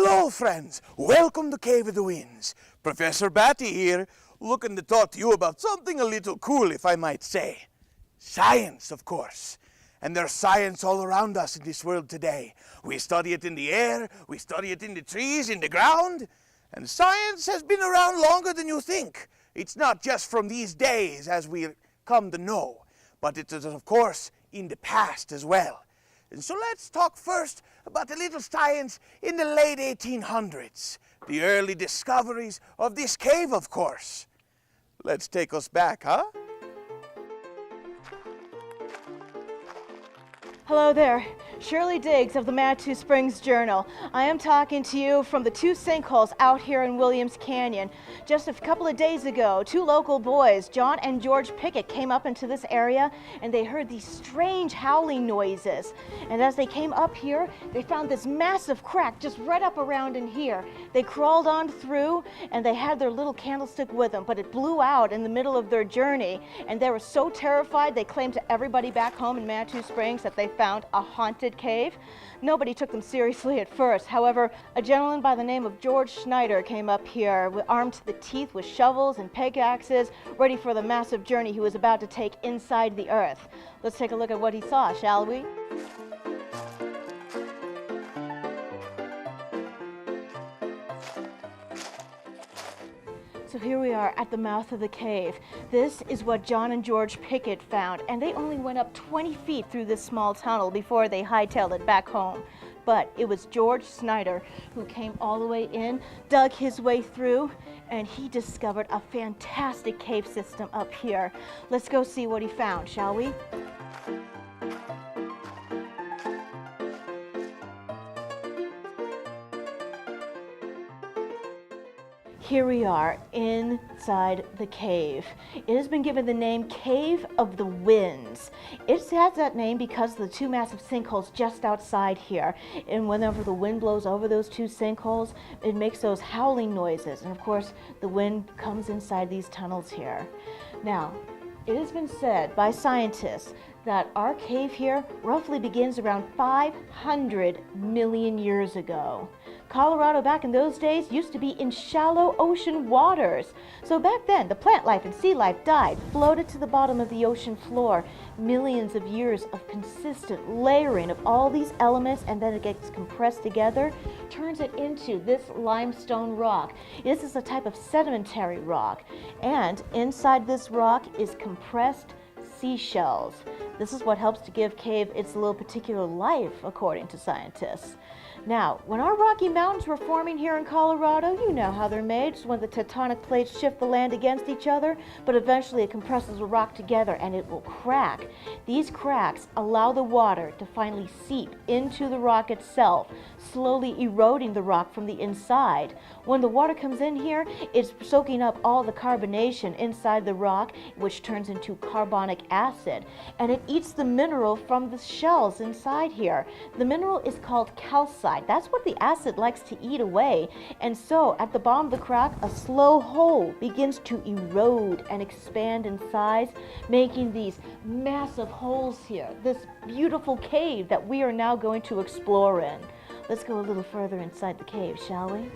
Hello, friends. Welcome to Cave of the Winds. Professor Batty here, looking to talk to you about something a little cool, if I might say. Science, of course. And there's science all around us in this world today. We study it in the air, we study it in the trees, in the ground. And science has been around longer than you think. It's not just from these days as we come to know, but it is, of course, in the past as well. And so let's talk first about a little science in the late 1800s. The early discoveries of this cave, of course. Let's take us back, huh? Hello there, Shirley Diggs of the Manitou Springs Journal. I am talking to you from the two sinkholes out here in Williams Canyon. Just a couple of days ago, two local boys, John and George Pickett, came up into this area and they heard these strange howling noises. And as they came up here, they found this massive crack just right up around in here. They crawled on through and they had their little candlestick with them, but it blew out in the middle of their journey. And they were so terrified, they claimed to everybody back home in Manitou Springs that they found a haunted cave. Nobody took them seriously at first. However, a gentleman by the name of George Schneider came up here armed to the teeth with shovels and pickaxes, ready for the massive journey he was about to take inside the earth. Let's take a look at what he saw, shall we? So here we are at the mouth of the cave. This is what John and George Pickett found, and they only went up 20 feet through this small tunnel before they hightailed it back home. But it was George Snyder who came all the way in, dug his way through, and he discovered a fantastic cave system up here. Let's go see what he found, shall we? Here we are inside the cave. It has been given the name Cave of the Winds. It has that name because of the two massive sinkholes just outside here. And whenever the wind blows over those two sinkholes, it makes those howling noises. And of course, the wind comes inside these tunnels here. Now, it has been said by scientists that our cave here roughly begins around 500 million years ago. Colorado back in those days used to be in shallow ocean waters. So back then, the plant life and sea life died, floated to the bottom of the ocean floor. Millions of years of consistent layering of all these elements, and then it gets compressed together, turns it into this limestone rock. This is a type of sedimentary rock. And inside this rock is compressed seashells. This is what helps to give cave its little particular life, according to scientists. Now, when our Rocky Mountains were forming here in Colorado, you know how they're made. It's when the tectonic plates shift the land against each other, but eventually it compresses the rock together and it will crack. These cracks allow the water to finally seep into the rock itself, slowly eroding the rock from the inside. When the water comes in here, it's soaking up all the carbonation inside the rock, which turns into carbonic acid, and it eats the mineral from the shells inside here. The mineral is called calcite. That's what the acid likes to eat away. And so at the bottom of the crack, a slow hole begins to erode and expand in size, making these massive holes here, this beautiful cave that we are now going to explore in. Let's go a little further inside the cave, shall we?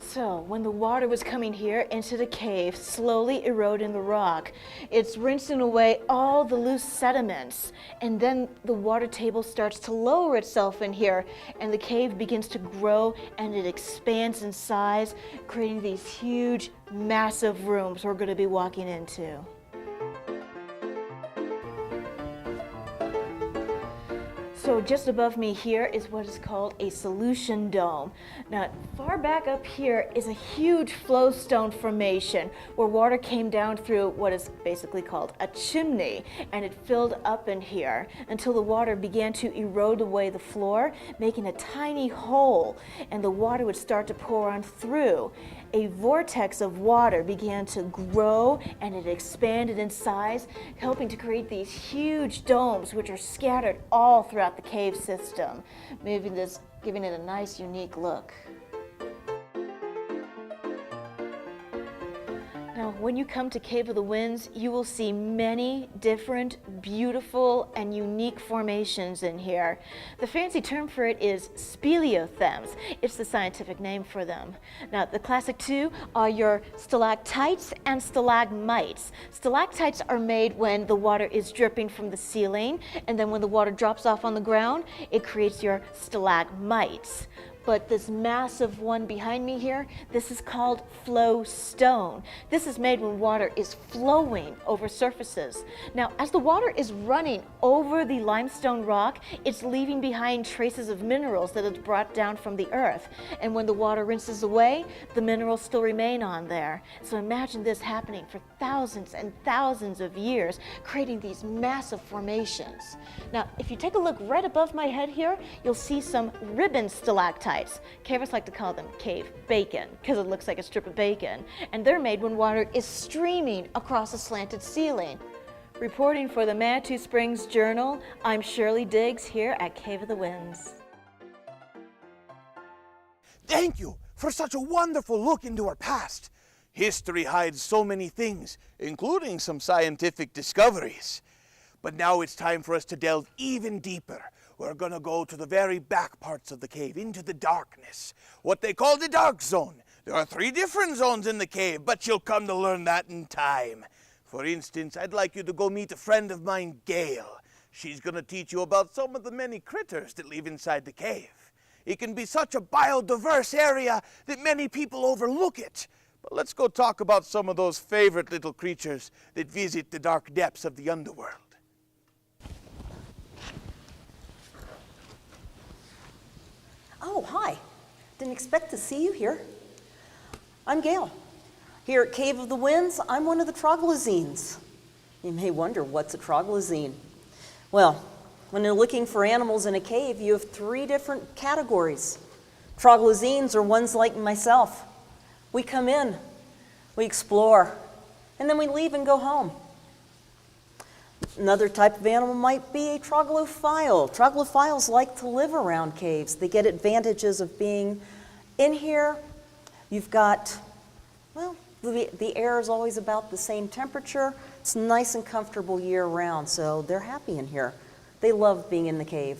So when the water was coming here into the cave, slowly eroding the rock, it's rinsing away all the loose sediments, and then the water table starts to lower itself in here, and the cave begins to grow and it expands in size, creating these huge, massive rooms we're going to be walking into. So just above me here is what is called a solution dome. Now, far back up here is a huge flowstone formation where water came down through what is basically called a chimney, and it filled up in here until the water began to erode away the floor, making a tiny hole, and the water would start to pour on through. A vortex of water began to grow and it expanded in size, helping to create these huge domes which are scattered all throughout the cave system, giving it a nice, unique look. Now, when you come to Cave of the Winds, you will see many different, beautiful, and unique formations in here. The fancy term for it is speleothems. It's the scientific name for them. Now, the classic two are your stalactites and stalagmites. Stalactites are made when the water is dripping from the ceiling, and then when the water drops off on the ground, it creates your stalagmites. But this massive one behind me here, this is called flow stone. This is made when water is flowing over surfaces. Now, as the water is running over the limestone rock, it's leaving behind traces of minerals that it's brought down from the earth. And when the water rinses away, the minerals still remain on there. So imagine this happening for thousands and thousands of years, creating these massive formations. Now, if you take a look right above my head here, you'll see some ribbon stalactites. Cavers like to call them cave bacon because it looks like a strip of bacon. And they're made when water is streaming across a slanted ceiling. Reporting for the Manitou Springs Journal, I'm Shirley Diggs here at Cave of the Winds. Thank you for such a wonderful look into our past. History hides so many things, including some scientific discoveries. But now it's time for us to delve even deeper. We're gonna go to the very back parts of the cave, into the darkness, what they call the dark zone. There are 3 different zones in the cave, but you'll come to learn that in time. For instance, I'd like you to go meet a friend of mine, Gail. She's gonna teach you about some of the many critters that live inside the cave. It can be such a biodiverse area that many people overlook it. But let's go talk about some of those favorite little creatures that visit the dark depths of the underworld. Oh, hi. Didn't expect to see you here. I'm Gail. Here at Cave of the Winds, I'm one of the Troglozines. You may wonder, what's a Troglozine? Well, when you're looking for animals in a cave, you have 3 different categories. Troglozines are ones like myself. We come in, we explore, and then we leave and go home. Another type of animal might be a troglophile. Troglophiles like to live around caves. They get advantages of being in here. You've got, well, the air is always about the same temperature. It's nice and comfortable year-round, so they're happy in here. They love being in the cave.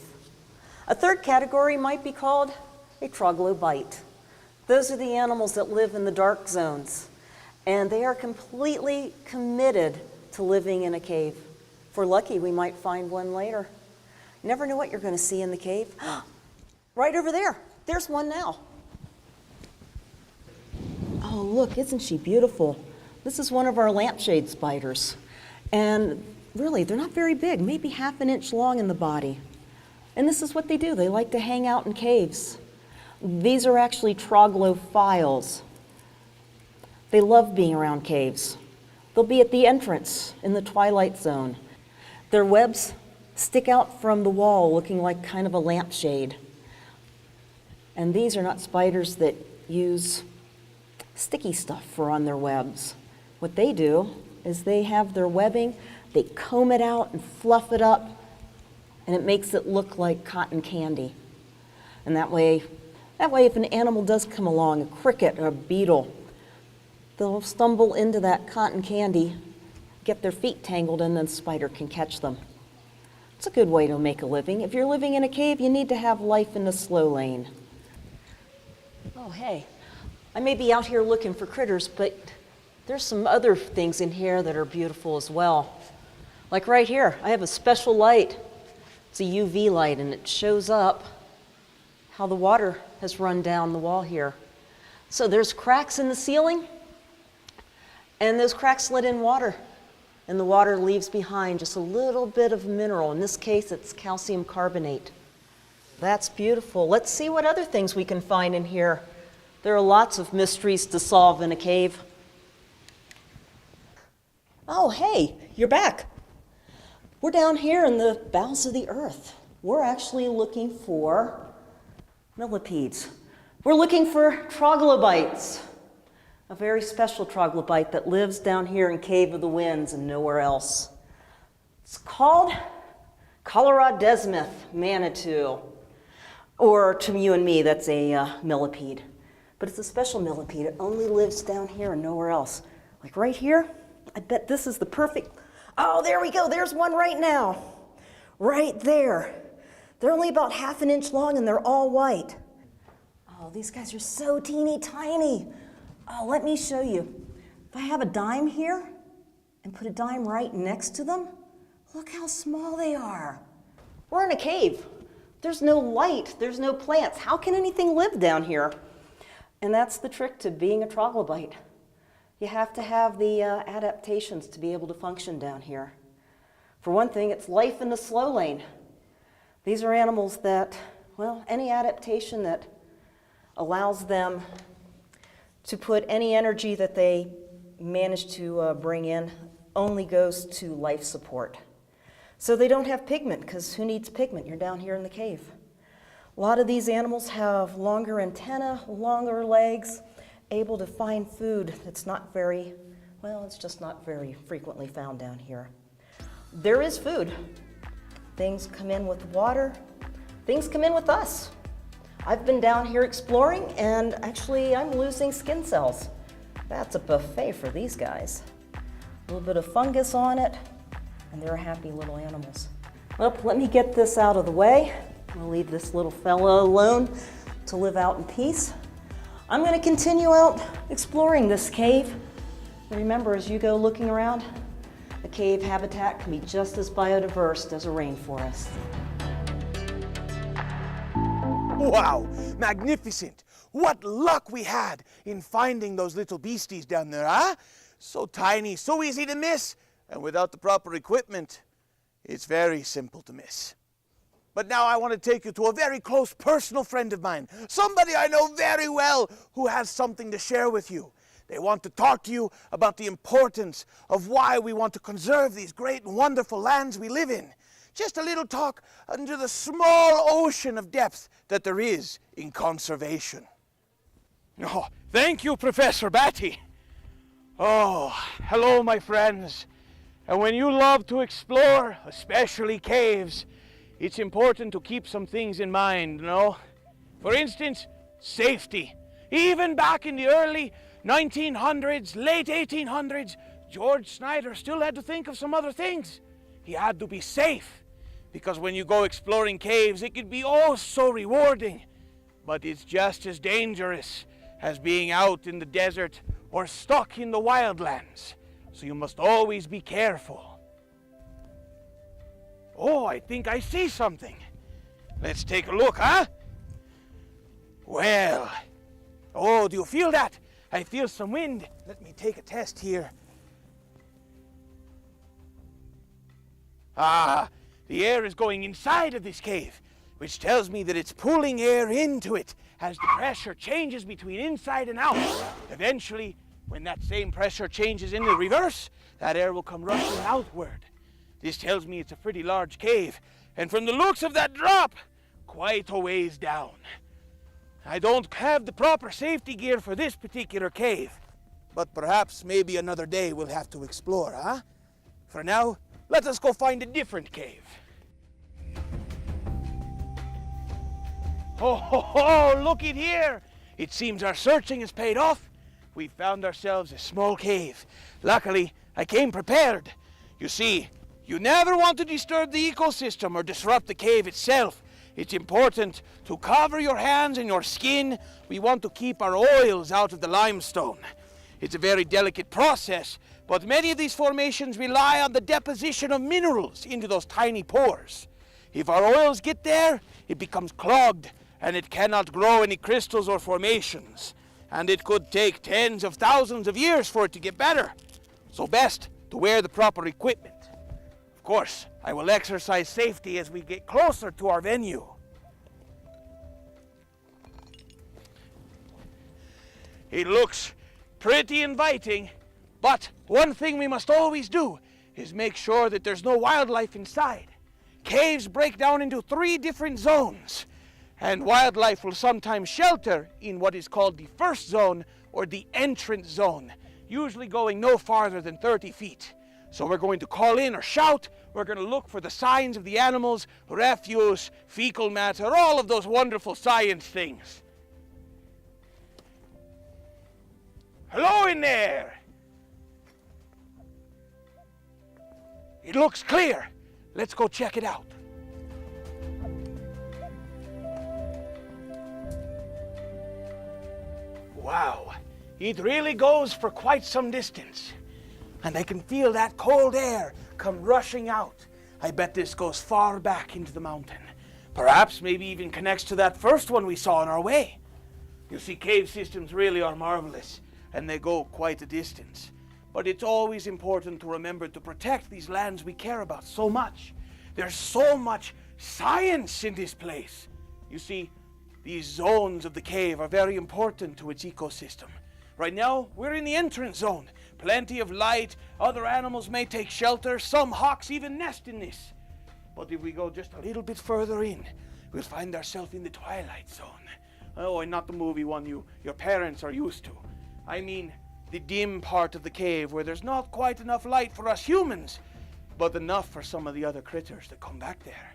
A third category might be called a troglobite. Those are the animals that live in the dark zones, and they are completely committed to living in a cave. If we're lucky, we might find one later. You never know what you're going to see in the cave. Right over there. There's one now. Oh, look, isn't she beautiful? This is one of our lampshade spiders. And really, they're not very big, maybe half an inch long in the body. And this is what they do. They like to hang out in caves. These are actually troglophiles. They love being around caves. They'll be at the entrance in the Twilight Zone. Their webs stick out from the wall looking like kind of a lampshade. And these are not spiders that use sticky stuff for on their webs. What they do is they have their webbing, they comb it out and fluff it up, and it makes it look like cotton candy. And that way if an animal does come along, a cricket or a beetle, they'll stumble into that cotton candy, get their feet tangled, and then the spider can catch them. It's a good way to make a living. If you're living in a cave, you need to have life in the slow lane. Oh, hey, I may be out here looking for critters, but there's some other things in here that are beautiful as well. Like right here, I have a special light. It's a UV light, and it shows up how the water has run down the wall here. So there's cracks in the ceiling, and those cracks let in water, and the water leaves behind just a little bit of mineral. In this case, it's calcium carbonate. That's beautiful. Let's see what other things we can find in here. There are lots of mysteries to solve in a cave. Oh, hey, you're back. We're down here in the bowels of the earth. We're actually looking for millipedes. We're looking for troglobites. A very special troglobite that lives down here in Cave of the Winds and nowhere else. It's called Colorodesmith Manitou, or to you and me, that's a millipede. But it's a special millipede. It only lives down here and nowhere else. Like right here, I bet this is the perfect, oh, there we go, there's one right now. Right there. They're only about ½ an inch long and they're all white. Oh, these guys are so teeny tiny. Oh, let me show you. If I have a dime here and put a dime right next to them, look how small they are. We're in a cave. There's no light, there's no plants. How can anything live down here? And that's the trick to being a troglobite. You have to have the adaptations to be able to function down here. For one thing, it's life in the slow lane. These are animals that, well, any adaptation that allows them to put any energy that they manage to bring in only goes to life support. So they don't have pigment, because who needs pigment? You're down here in the cave. A lot of these animals have longer antennae, longer legs, able to find food that's not very, well, it's just not very frequently found down here. There is food. Things come in with water. Things come in with us. I've been down here exploring, and actually I'm losing skin cells. That's a buffet for these guys. A little bit of fungus on it, and they're happy little animals. Well, let me get this out of the way. We'll leave this little fella alone to live out in peace. I'm going to continue out exploring this cave. Remember, as you go looking around, a cave habitat can be just as biodiverse as a rainforest. Wow, magnificent. What luck we had in finding those little beasties down there, huh? So tiny, so easy to miss, and without the proper equipment, it's very simple to miss. But now I want to take you to a very close personal friend of mine, somebody I know very well who has something to share with you. They want to talk to you about the importance of why we want to conserve these great and wonderful lands we live in. Just a little talk under the small ocean of depth that there is in conservation. Oh, thank you, Professor Batty. Oh, hello, my friends. And when you love to explore, especially caves, it's important to keep some things in mind, you know? For instance, safety. Even back in the early 1900s, late 1800s, George Snyder still had to think of some other things. He had to be safe, because when you go exploring caves, it can be oh so rewarding, but it's just as dangerous as being out in the desert or stuck in the wildlands. So you must always be careful. Oh, I think I see something. Let's take a look, huh? Well, oh, do you feel that? I feel some wind. Let me take a test here. Ah, the air is going inside of this cave, which tells me that it's pulling air into it as the pressure changes between inside and out. Eventually, when that same pressure changes in the reverse, that air will come rushing outward. This tells me it's a pretty large cave, and from the looks of that drop, quite a ways down. I don't have the proper safety gear for this particular cave, but perhaps maybe another day we'll have to explore, huh? For now, let us go find a different cave. Oh, ho, ho, look it here! It seems our searching has paid off. We found ourselves a small cave. Luckily, I came prepared. You see, you never want to disturb the ecosystem or disrupt the cave itself. It's important to cover your hands and your skin. We want to keep our oils out of the limestone. It's a very delicate process, but many of these formations rely on the deposition of minerals into those tiny pores. If our oils get there, it becomes clogged, and it cannot grow any crystals or formations. And it could take tens of thousands of years for it to get better. So best to wear the proper equipment. Of course, I will exercise safety as we get closer to our venue. It looks pretty inviting, but one thing we must always do is make sure that there's no wildlife inside. Caves break down into 3 different zones, and wildlife will sometimes shelter in what is called the first zone or the entrance zone, usually going no farther than 30 feet. So we're going to call in or shout. We're going to look for the signs of the animals, refuse, fecal matter, all of those wonderful science things. Hello in there. It looks clear. Let's go check it out. Wow, it really goes for quite some distance. And I can feel that cold air come rushing out. I bet this goes far back into the mountain. Perhaps maybe even connects to that first one we saw on our way. You see, cave systems really are marvelous, and they go quite a distance. But it's always important to remember to protect these lands we care about so much. There's so much science in this place. You see, these zones of the cave are very important to its ecosystem. Right now, we're in the entrance zone. Plenty of light, other animals may take shelter, some hawks even nest in this. But if we go just a little bit further in, we'll find ourselves in the Twilight Zone. Oh, and not the movie one your parents are used to. I mean, the dim part of the cave where there's not quite enough light for us humans, but enough for some of the other critters that come back there.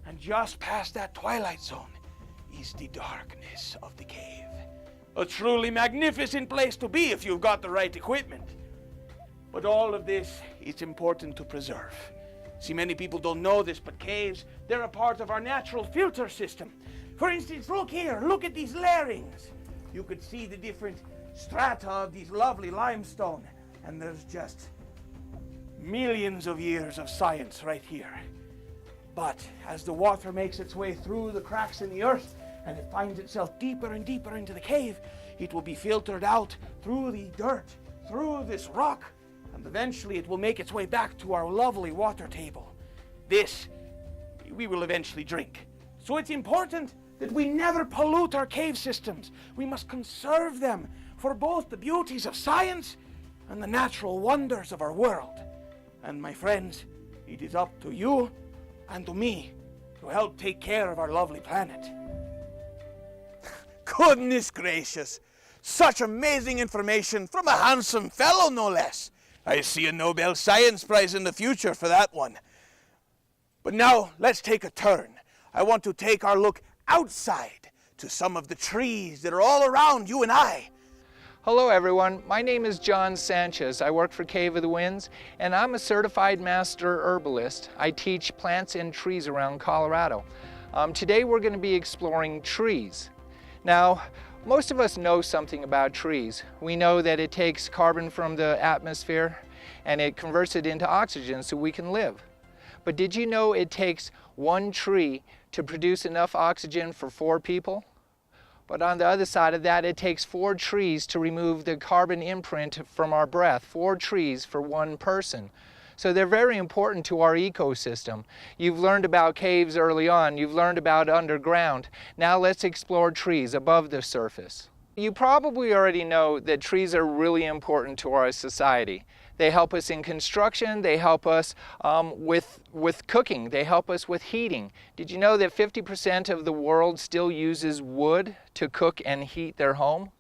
And just past that Twilight Zone is the darkness of the cave. A truly magnificent place to be if you've got the right equipment. But all of this is important to preserve. See, many people don't know this, but caves, they're a part of our natural filter system. For instance, look here, look at these layerings. You could see the different strata of these lovely limestone, and there's just millions of years of science right here. But as the water makes its way through the cracks in the earth, and it finds itself deeper and deeper into the cave, it will be filtered out through the dirt, through this rock, and eventually it will make its way back to our lovely water table. This we will eventually drink. So it's important that we never pollute our cave systems. We must conserve them for both the beauties of science and the natural wonders of our world. And my friends, it is up to you and to me to help take care of our lovely planet. Goodness gracious, such amazing information from a handsome fellow, no less. I see a Nobel Science Prize in the future for that one. But now, let's take a turn. I want to take our look outside to some of the trees that are all around you and I. Hello everyone, my name is John Sanchez. I work for Cave of the Winds, and I'm a certified master herbalist. I teach plants and trees around Colorado. Today we're going to be exploring trees. Now, most of us know something about trees. We know that it takes carbon from the atmosphere and it converts it into oxygen so we can live. But did you know it takes one tree to produce enough oxygen for 4 people? But on the other side of that, it takes 4 trees to remove the carbon imprint from our breath, 4 trees for 1 person. So they're very important to our ecosystem. You've learned about caves early on, you've learned about underground. Now let's explore trees above the surface. You probably already know that trees are really important to our society. They help us in construction, they help us with cooking, they help us with heating. Did you know that 50% of the world still uses wood to cook and heat their home?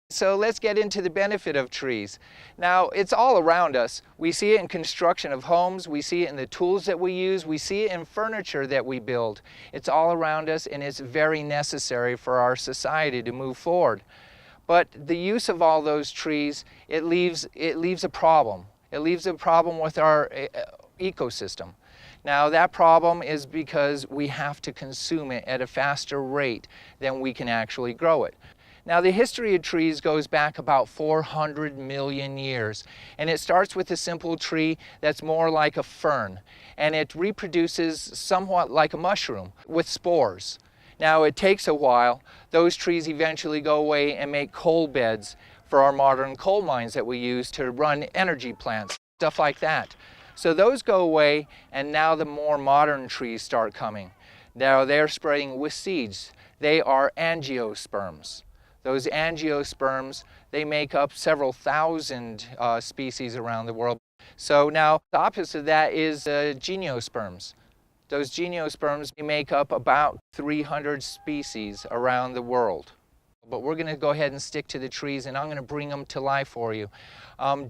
So let's get into the benefit of trees. Now, it's all around us. We see it in construction of homes, we see it in the tools that we use, we see it in furniture that we build. It's all around us and it's very necessary for our society to move forward. But the use of all those trees, it leaves a problem. It leaves a problem with our ecosystem. Now that problem is because we have to consume it at a faster rate than we can actually grow it. Now the history of trees goes back about 400 million years, and it starts with a simple tree that's more like a fern, and it reproduces somewhat like a mushroom with spores. Now it takes a while. Those trees eventually go away and make coal beds for our modern coal mines that we use to run energy plants, stuff like that. So those go away, and now the more modern trees start coming. Now they're spreading with seeds. They are angiosperms. Those angiosperms, they make up several thousand species around the world. So now the opposite of that is geniosperms. Those geniosperms make up about 300 species around the world. But we're going to go ahead and stick to the trees, and I'm going to bring them to life for you.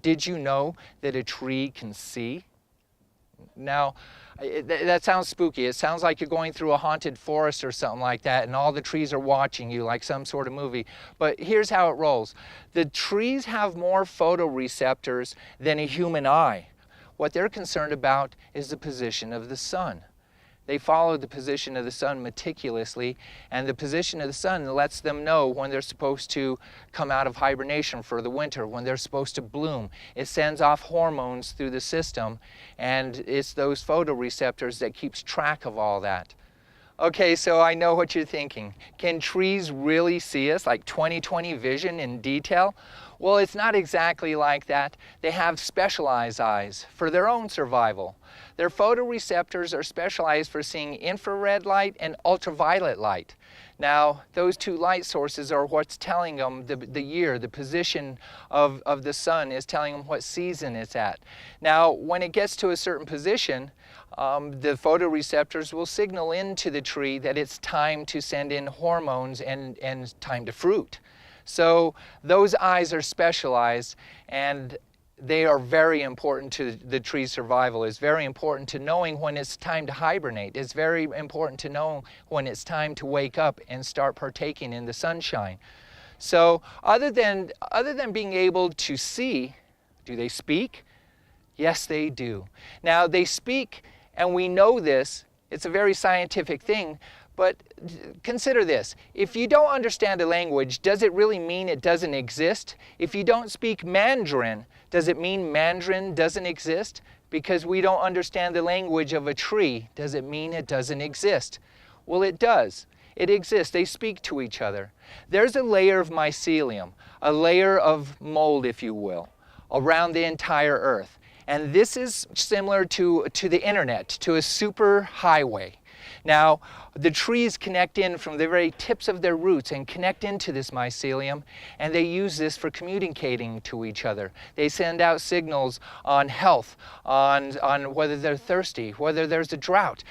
Did you know that a tree can see? Now, that sounds spooky. It sounds like you're going through a haunted forest or something like that, and all the trees are watching you like some sort of movie. But here's how it rolls. The trees have more photoreceptors than a human eye. what they're concerned about is the position of the sun. They follow the position of the sun meticulously, and the position of the sun lets them know when they're supposed to come out of hibernation for the winter, when they're supposed to bloom. It sends off hormones through the system, and it's those photoreceptors that keeps track of all that. Okay, so I know what you're thinking. Can trees really see us, like 20/20 vision in detail? Well, it's not exactly like that. They have specialized eyes for their own survival. Their photoreceptors are specialized for seeing infrared light and ultraviolet light. Now, those two light sources are what's telling them the year, the position of the sun is telling them what season it's at. Now, when it gets to a certain position, the photoreceptors will signal into the tree that it's time to send in hormones and time to fruit. So those eyes are specialized, and they are very important to the tree's survival. It's very important to knowing when it's time to hibernate. It's very important to know when it's time to wake up and start partaking in the sunshine. So other than being able to see, do they speak? Yes, they do. Now they speak, and we know this. It's a very scientific thing. But consider this, if you don't understand a language, does it really mean it doesn't exist? If you don't speak Mandarin, does it mean Mandarin doesn't exist? Because we don't understand the language of a tree, does it mean it doesn't exist? Well, it does. It exists. They speak to each other. There's a layer of mycelium, a layer of mold, if you will, around the entire Earth. And this is similar to the internet, to a super highway. Now, the trees connect in from the very tips of their roots and connect into this mycelium, and they use this for communicating to each other. They send out signals on health, on whether they're thirsty, whether there's a drought.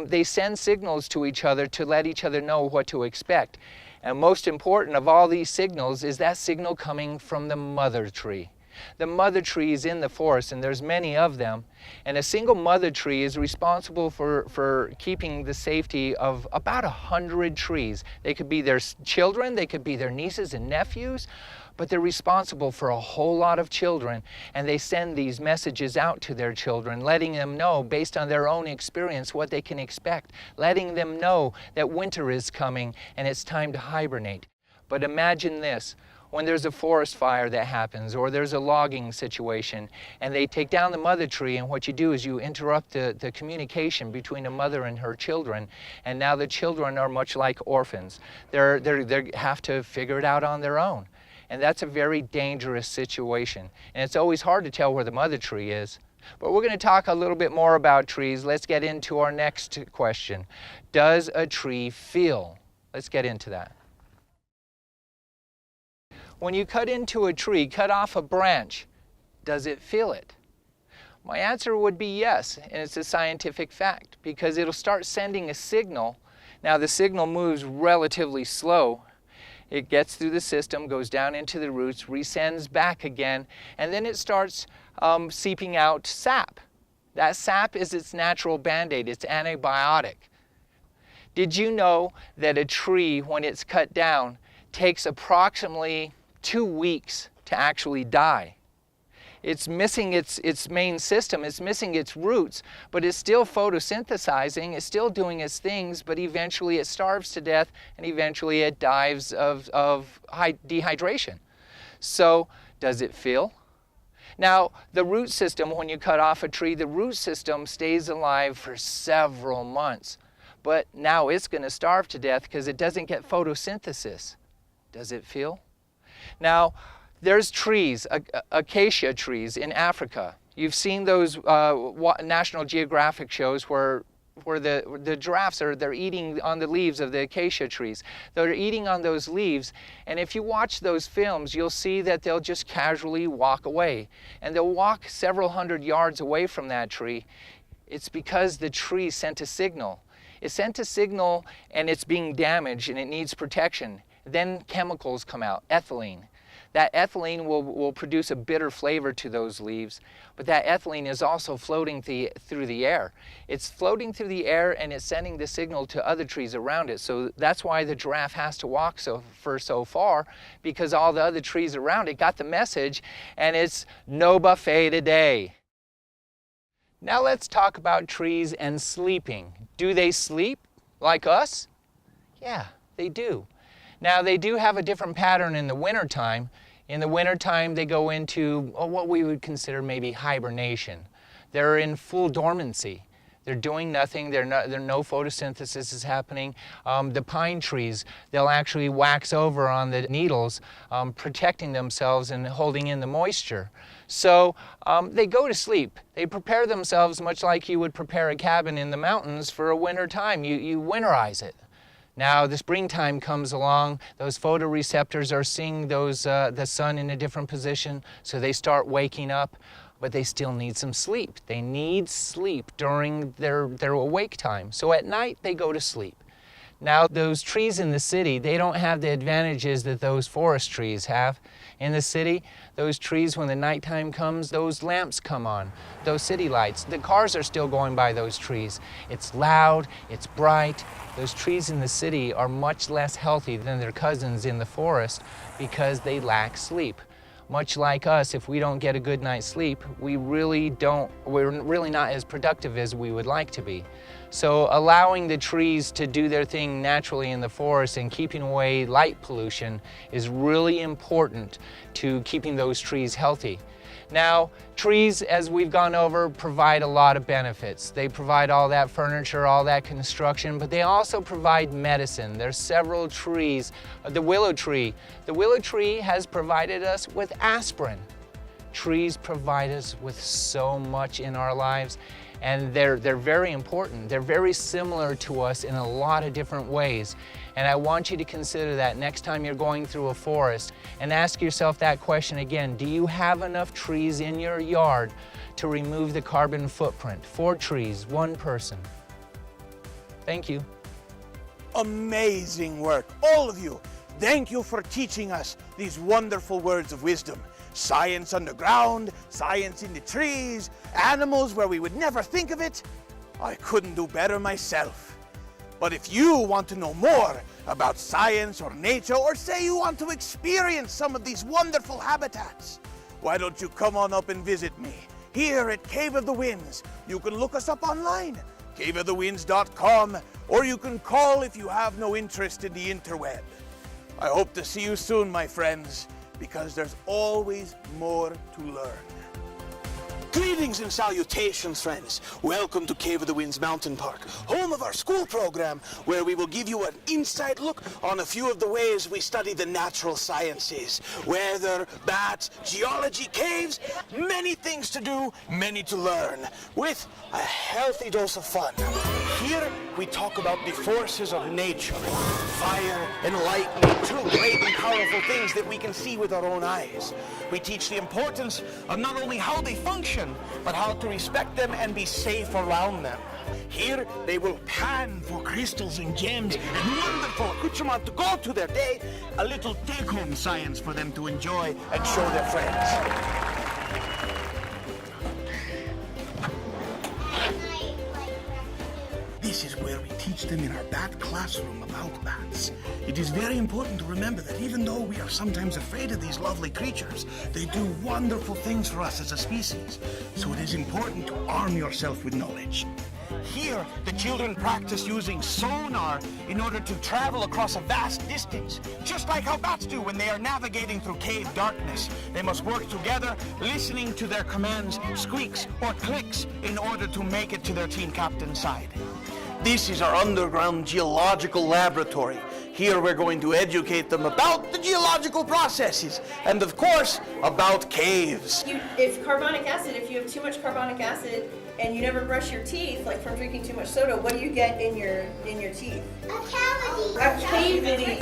They send signals to each other to let each other know what to expect. And most important of all these signals is that signal coming from the mother tree. The mother tree is in the forest, and there's many of them, and a single mother tree is responsible for keeping the safety of about 100 trees. They could be their children, they could be their nieces and nephews, but they're responsible for a whole lot of children, and they send these messages out to their children, letting them know based on their own experience what they can expect, letting them know that winter is coming and it's time to hibernate. But imagine this. When there's a forest fire that happens, or there's a logging situation, and they take down the mother tree, and what you do is you interrupt the communication between a mother and her children, and now the children are much like orphans. They have to figure it out on their own. And that's a very dangerous situation. And it's always hard to tell where the mother tree is. But we're going to talk a little bit more about trees. Let's get into our next question. Does a tree feel? Let's get into that. When you cut into a tree, cut off a branch, does it feel it? My answer would be yes, and it's a scientific fact, because it'll start sending a signal. Now the signal moves relatively slow. It gets through the system, goes down into the roots, resends back again, and then it starts seeping out sap. That sap is its natural band-aid, it's antibiotic. Did you know that a tree, when it's cut down, takes approximately 2 weeks to actually die? It's missing its main system, it's missing its roots, but it's still photosynthesizing, it's still doing its things, but eventually it starves to death, and eventually it dies of dehydration. So, does it feel? Now, the root system, when you cut off a tree, the root system stays alive for several months, but now it's going to starve to death because it doesn't get photosynthesis. Does it feel? Now, there's trees, acacia trees in Africa. You've seen those National Geographic shows where the giraffes they're eating on the leaves of the acacia trees. They're eating on those leaves, and if you watch those films, you'll see that they'll just casually walk away. And they'll walk several hundred yards away from that tree. It's because the tree sent a signal. It sent a signal, and it's being damaged, and it needs protection. Then chemicals come out, ethylene. That ethylene will produce a bitter flavor to those leaves, but that ethylene is also floating through the air. It's floating through the air, and it's sending the signal to other trees around it. So that's why the giraffe has to walk so far, because all the other trees around it got the message, and it's no buffet today. Now let's talk about trees and sleeping. Do they sleep like us? Yeah, they do. Now they do have a different pattern in the wintertime. In the wintertime they go into what we would consider maybe hibernation. They're in full dormancy. They're doing nothing, no photosynthesis is happening. The pine trees, they'll actually wax over on the needles, protecting themselves and holding in the moisture. So they go to sleep. They prepare themselves much like you would prepare a cabin in the mountains for a winter time. You winterize it. Now the springtime comes along, those photoreceptors are seeing the sun in a different position, so they start waking up. But they still need some sleep. They need sleep during their awake time. So at night, they go to sleep. Now, those trees in the city, they don't have the advantages that those forest trees have. In the city, those trees, when the nighttime comes, those lamps come on, those city lights. The cars are still going by those trees. It's loud, it's bright. Those trees in the city are much less healthy than their cousins in the forest because they lack sleep. Much like us, if we don't get a good night's sleep, we're really not as productive as we would like to be. So allowing the trees to do their thing naturally in the forest and keeping away light pollution is really important to keeping those trees healthy. Now, trees, as we've gone over, provide a lot of benefits. They provide all that furniture, all that construction, but they also provide medicine. There's several trees. The willow tree has provided us with aspirin. Trees provide us with so much in our lives, and they're very important. They're very similar to us in a lot of different ways. And I want you to consider that next time you're going through a forest and ask yourself that question again. Do you have enough trees in your yard to remove the carbon footprint? 4 trees, 1 person. Thank you. Amazing work, all of you. Thank you for teaching us these wonderful words of wisdom. Science underground, science in the trees, animals where we would never think of it. I couldn't do better myself. But if you want to know more about science or nature, or say you want to experience some of these wonderful habitats, why don't you come on up and visit me here at Cave of the Winds. You can look us up online, caveofthewinds.com, or you can call if you have no interest in the interweb. I hope to see you soon, my friends, because there's always more to learn. Greetings and salutations, friends. Welcome to Cave of the Winds Mountain Park, home of our school program, where we will give you an inside look on a few of the ways we study the natural sciences. Weather, bats, geology, caves, many things to do, many to learn, with a healthy dose of fun. Here we talk about the forces of nature, fire and lightning, 2 great and powerful things that we can see with our own eyes. We teach the importance of not only how they function, but how to respect them and be safe around them. Here they will pan for crystals and gems and wonderful accoutrements to go to their day, a little take-home science for them to enjoy and show their friends. This is where we teach them in our bat classroom about bats. It is very important to remember that even though we are sometimes afraid of these lovely creatures, they do wonderful things for us as a species. So it is important to arm yourself with knowledge. Here, the children practice using sonar in order to travel across a vast distance, just like how bats do when they are navigating through cave darkness. They must work together, listening to their commands, squeaks or clicks, in order to make it to their team captain's side. This is our underground geological laboratory. Here we're going to educate them about the geological processes and, of course, about caves. If you have too much carbonic acid and you never brush your teeth, like from drinking too much soda, what do you get in your teeth? A cavity.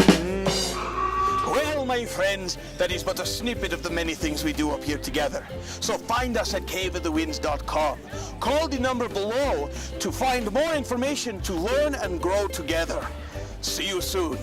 Well, my friends, that is but a snippet of the many things we do up here together. So find us at caveofthewinds.com. Call the number below to find more information to learn and grow together. See you soon.